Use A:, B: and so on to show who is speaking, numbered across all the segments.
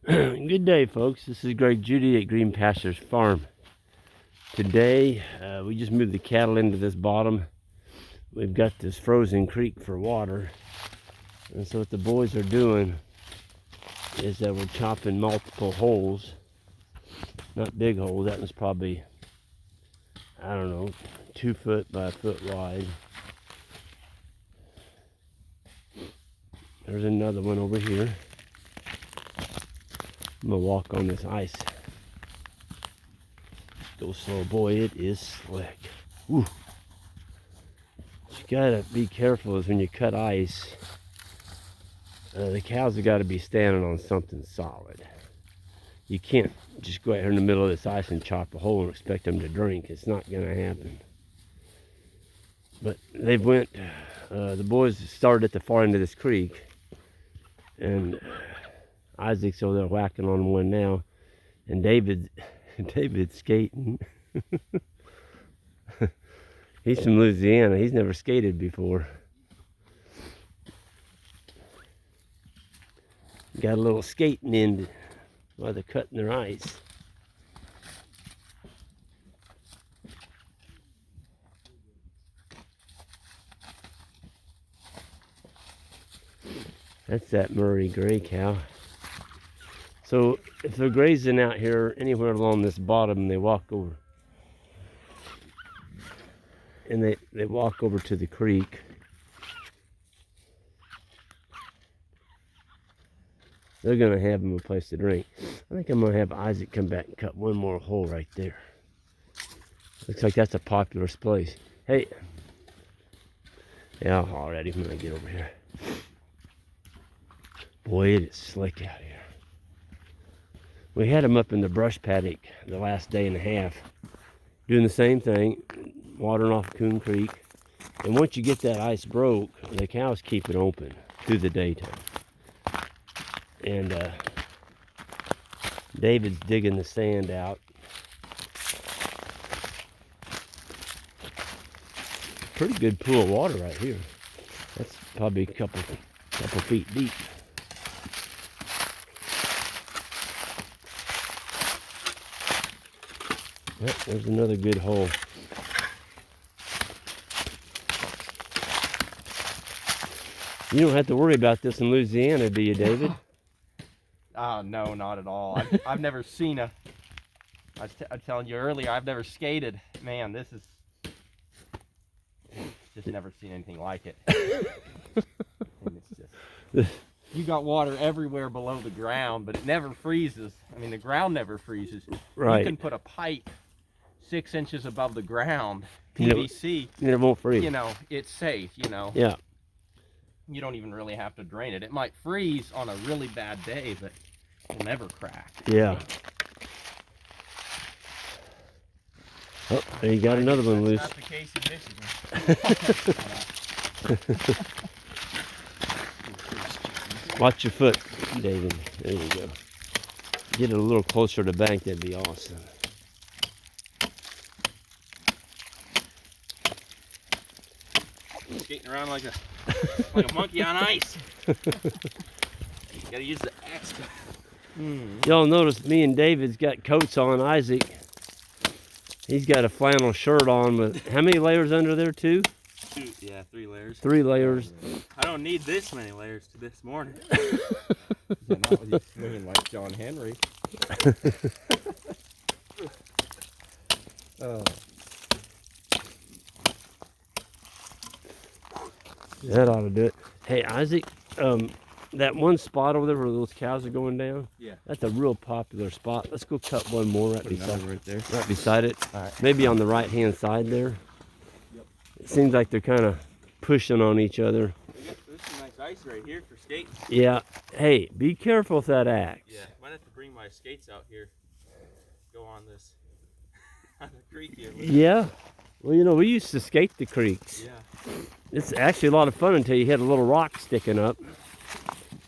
A: Good day, folks. This is Greg Judy at Green Pastures Farm. Today, we just moved the cattle into this bottom. We've got this frozen creek for water. And so what the boys are doing is that we're chopping multiple holes. Not big holes, that was probably, I don't know, 2 foot by 1 foot wide. There's another one over here. I'm gonna walk on this ice. Go slow, boy, it is slick. Woo. What you gotta be careful is when you cut ice, the cows have got to be standing on something solid. You can't just go out here in the middle of this ice and chop a hole and expect them to drink. It's not gonna happen. But they went, the boys started at the far end of this creek, and Isaac's over there whacking on one now, and David's skating. He's from Louisiana. He's never skated before. Got a little skating in while they're cutting their ice. That's that Murray gray cow. So if they're grazing out here anywhere along this bottom, they walk over and they walk over to the creek. They're gonna have them a place to drink. I think I'm gonna have Isaac come back and cut one more hole right there. Looks like that's a popular place. Hey, yeah, already when I get over here. Boy, it is slick out here. We had them up in the brush paddock the last day and a half, doing the same thing, watering off Coon Creek. And once you get that ice broke, the cows keep it open through the daytime. And David's digging the sand out. Pretty good pool of water right here. That's probably a couple feet deep. Yep, there's another good hole. You don't have to worry about this in Louisiana, do you, David?
B: No, not at all. I've never seen I was telling you earlier, I've never skated. Man, this is just never seen anything like it. And it's just, you got water everywhere below the ground, but it never freezes. I mean, the ground never freezes.
A: Right.
B: You can put a pipe 6 inches above the ground, PVC.
A: It won't freeze.
B: You know, it's safe, you know.
A: Yeah.
B: You don't even really have to drain it. It might freeze on a really bad day, but it'll never crack.
A: Yeah. Oh, there you got another one loose.
B: That's not the case in Michigan.
A: Watch your foot, David. There you go. Get it a little closer to the bank, that'd be awesome.
B: Skating around like a monkey on ice. You gotta use the axe.
A: Y'all notice me and David's got coats on. Isaac, he's got a flannel shirt on with how many layers under there? 2?
B: 2, yeah, 3 layers.
A: 3 layers.
B: I don't need this many layers to this morning.
C: Yeah, not with you swinging like John Henry. Oh.
A: That ought to do it. Hey, Isaac, that one spot over there where those cows are going down,
B: Yeah.
A: that's a real popular spot. Let's go cut one more right beside
C: Right there.
A: Right beside it.
C: All right.
A: Maybe on the right-hand side there.
B: Yep.
A: It seems like they're kind of pushing on each other.
B: There's some nice ice right here for skating.
A: Yeah. Hey, be careful with that axe.
B: Yeah, might have to bring my skates out here. Go on this on the creek here.
A: Yeah. Well, you know, we used to skate the creeks.
B: Yeah.
A: It's actually a lot of fun until you hit a little rock sticking up.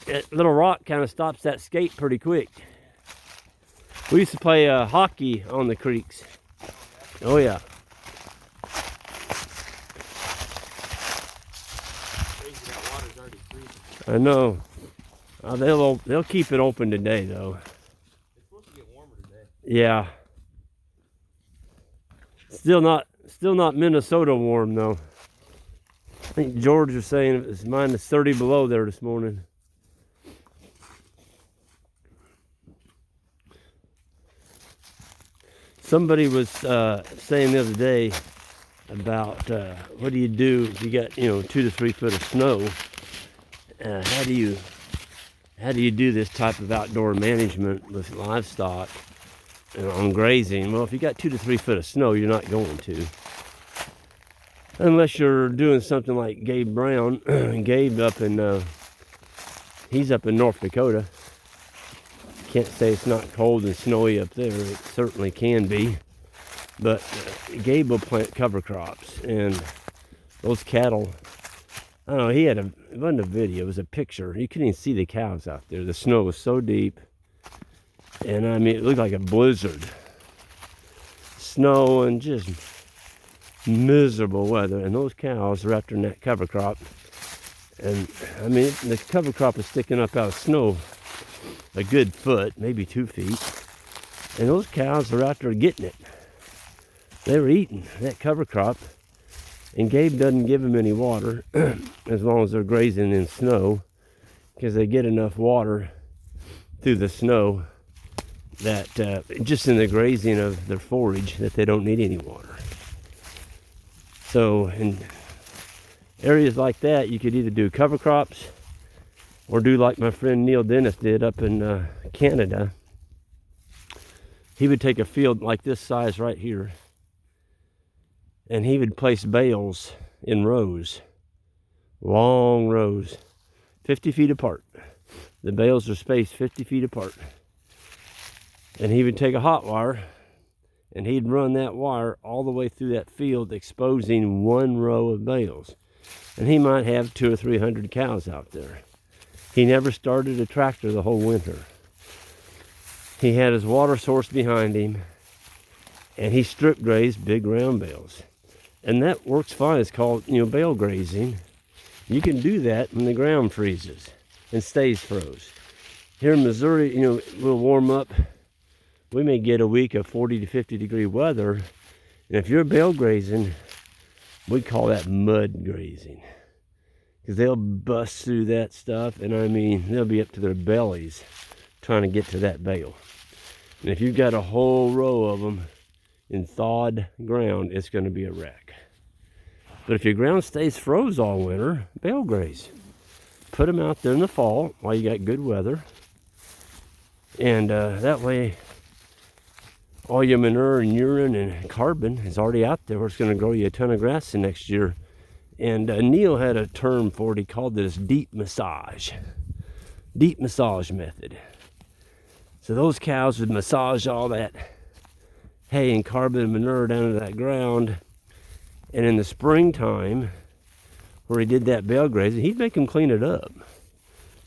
A: That little rock kind of stops that skate pretty quick. We used to play hockey on the creeks. Oh, yeah.
B: Crazy, that water's already freezing.
A: I know. They'll keep it open today though.
B: It's supposed to get warmer today.
A: Yeah. Still not Minnesota warm though. I think George was saying it was minus 30 below there this morning. Somebody was saying the other day about what do you do if you got 2 to 3 foot of snow? How do you do this type of outdoor management with livestock and on grazing? Well, if you got 2 to 3 foot of snow, you're not going to, unless you're doing something like Gabe Brown. Gabe he's up in North Dakota. Can't say it's not cold and snowy up there. It certainly can be. But Gabe will plant cover crops, and those cattle, I don't know, it wasn't a video, it was a picture. You couldn't even see the cows out there. The snow was so deep, and I mean, it looked like a blizzard. Snow and just miserable weather, and those cows are after that cover crop. And I mean, the cover crop is sticking up out of snow a good foot, maybe 2 feet, and those cows are out there getting it. They were eating that cover crop, and Gabe doesn't give them any water as long as they're grazing in snow, because they get enough water through the snow that just in the grazing of their forage that they don't need any water. So in areas like that, you could either do cover crops or do like my friend Neil Dennis did up in Canada. He would take a field like this size right here, and he would place bales in rows, long rows, 50 feet apart. The bales are spaced 50 feet apart. And he would take a hot wire, and he'd run that wire all the way through that field, exposing one row of bales. And he might have 200 or 300 cows out there. He never started a tractor the whole winter. He had his water source behind him, and he strip grazed big round bales. And that works fine. It's called, bale grazing. You can do that when the ground freezes and stays froze. Here in Missouri, we'll warm up. We may get a week of 40 to 50 degree weather. And if you're bale grazing, we call that mud grazing. Because they'll bust through that stuff, and I mean, they'll be up to their bellies trying to get to that bale. And if you've got a whole row of them in thawed ground, it's going to be a wreck. But if your ground stays froze all winter, bale graze. Put them out there in the fall while you got good weather. And that way, all your manure and urine and carbon is already out there, where it's going to grow you a ton of grass the next year. And Neil had a term for it. He called this deep massage method. So those cows would massage all that hay and carbon and manure down into that ground. And in the springtime, where he did that bale grazing, he'd make them clean it up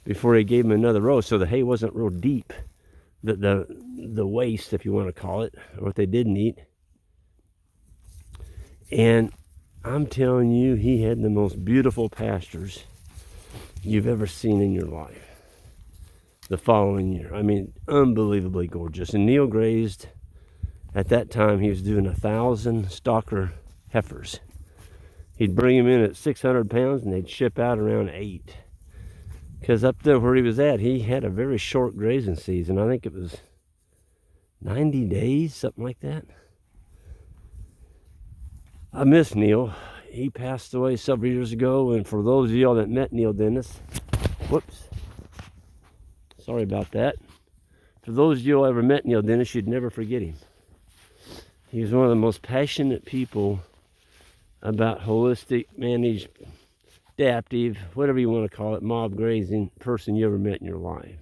A: before he gave them another row, so the hay wasn't real deep, the waste, if you want to call it, or what they didn't eat. And I'm telling you, he had the most beautiful pastures you've ever seen in your life the following year. I mean, unbelievably gorgeous. And Neil grazed, at that time, he was doing 1,000 stalker heifers. He'd bring them in at 600 pounds, and they'd ship out around 8. Because up there where he was at, he had a very short grazing season. I think it was 90 days, something like that. I miss Neil. He passed away several years ago, and for those of y'all that met Neil Dennis, whoops, sorry about that. For those of you who ever met Neil Dennis, you'd never forget him. He was one of the most passionate people about holistic, managed, adaptive, whatever you want to call it, mob grazing person you ever met in your life.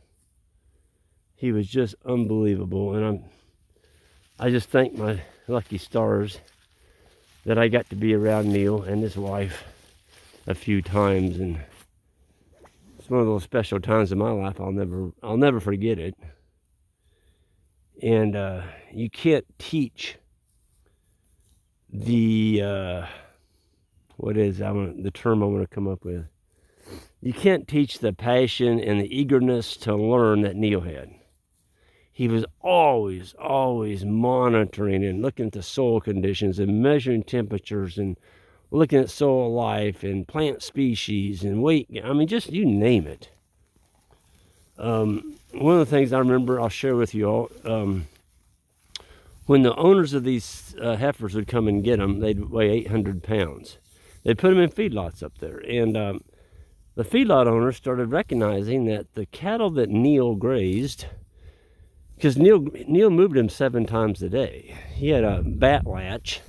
A: He was just unbelievable, and I just thank my lucky stars that I got to be around Neil and his wife a few times, and it's one of those special times in my life I'll never forget it. And you can't teach the the term I want to come up with. You can't teach the passion and the eagerness to learn that Neil had. He was always monitoring and looking at the soil conditions and measuring temperatures and looking at soil life and plant species and weight. I mean, just you name it. One of the things I remember, I'll share with you all, when the owners of these heifers would come and get them, they'd weigh 800 pounds. They'd put them in feedlots up there. And the feedlot owners started recognizing that the cattle that Neil grazed, because Neil moved them 7 times a day. He had a bat latch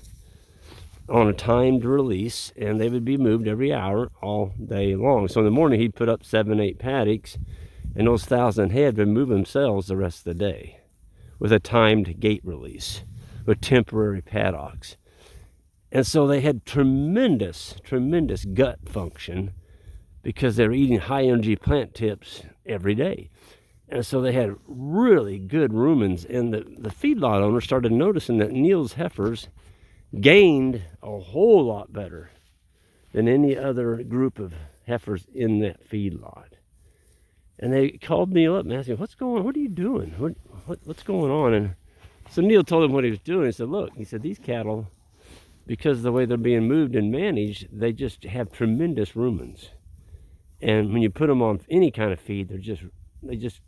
A: on a timed release, and they would be moved every hour all day long. So in the morning, he'd put up 7, 8 paddocks, and those 1,000 head would move themselves the rest of the day with a timed gate release with temporary paddocks. And so they had tremendous gut function because they were eating high energy plant tips every day. And so they had really good rumens, and the feedlot owner started noticing that Neil's heifers gained a whole lot better than any other group of heifers in that feedlot. And they called Neil up and asked him, what's going on? What are you doing? What's going on? And so Neil told him what he was doing. He said, look, he said, these cattle, because of the way they're being moved and managed, they just have tremendous rumens. And when you put them on any kind of feed, they just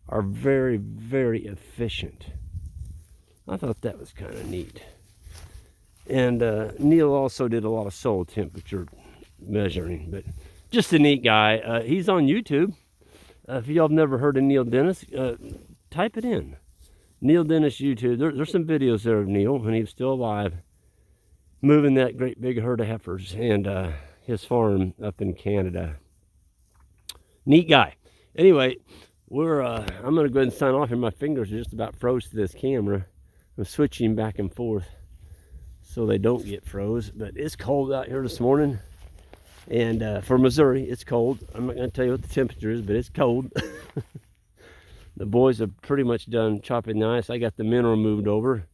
A: are very efficient. I thought that was kind of neat. And Neil also did a lot of soil temperature measuring, but just a neat guy. He's on YouTube. If y'all have never heard of Neil Dennis, type it in. Neil Dennis YouTube. There's some videos there of Neil when he was still alive, moving that great big herd of heifers and his farm up in Canada. Neat guy. Anyway, I'm going to go ahead and sign off here. My fingers are just about froze to this camera. I'm switching back and forth so they don't get froze. But it's cold out here this morning. And for Missouri, it's cold. I'm not going to tell you what the temperature is, but it's cold. The boys are pretty much done chopping the ice. I got the mineral moved over.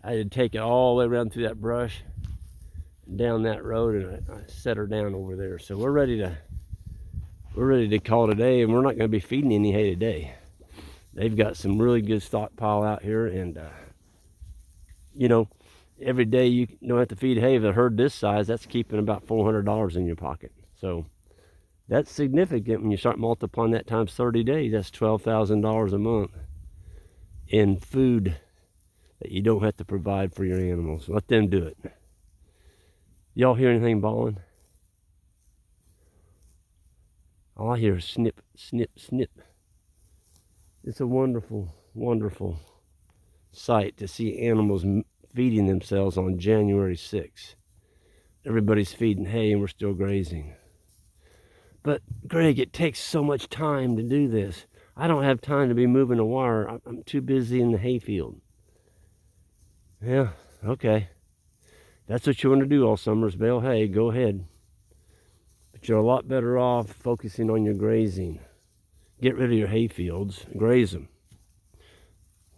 A: I had to take it all the way around through that brush, down that road, and I set her down over there. So we're ready to call today, and we're not going to be feeding any hay today. They've got some really good stockpile out here, and you know, every day you don't have to feed hay. If a herd this size, that's keeping about $400 in your pocket. So that's significant when you start multiplying that times 30 days. That's $12,000 a month in food that you don't have to provide for your animals. Let them do it. Y'all hear anything bawling? All I hear is snip, snip, snip. It's a wonderful sight to see animals feeding themselves on January 6th. Everybody's feeding hay and we're still grazing. But Greg, it takes so much time to do this. I don't have time to be moving a wire. I'm too busy in the hayfield. Yeah, okay. That's what you want to do all summers, bale hay, go ahead. But you're a lot better off focusing on your grazing. Get rid of your hay fields, graze them.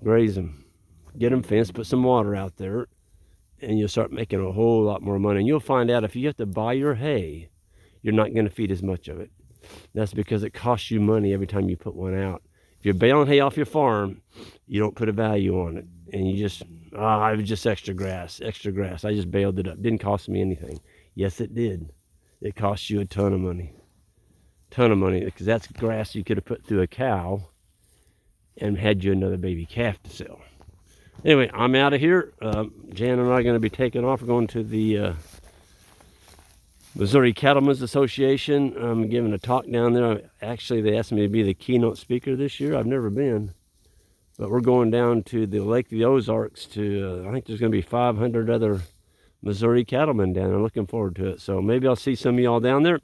A: Graze them. Get them fenced, put some water out there, and you'll start making a whole lot more money. And you'll find out if you have to buy your hay, you're not going to feed as much of it. That's because it costs you money every time you put one out. If you're baling hay off your farm, you don't put a value on it. And you just, it was just extra grass. I just baled it up. Didn't cost me anything. Yes, it did. It cost you a ton of money. Because that's grass you could have put through a cow and had you another baby calf to sell. Anyway, I'm out of here. Jan and I are going to be taking off. We're going to the Missouri Cattlemen's Association. I'm giving a talk down there. Actually, they asked me to be the keynote speaker this year. I've never been. But we're going down to the Lake of the Ozarks to, I think there's going to be 500 other Missouri cattlemen down there. Looking forward to it. So maybe I'll see some of y'all down there.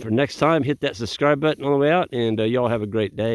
A: For next time, hit that subscribe button on the way out, and y'all have a great day.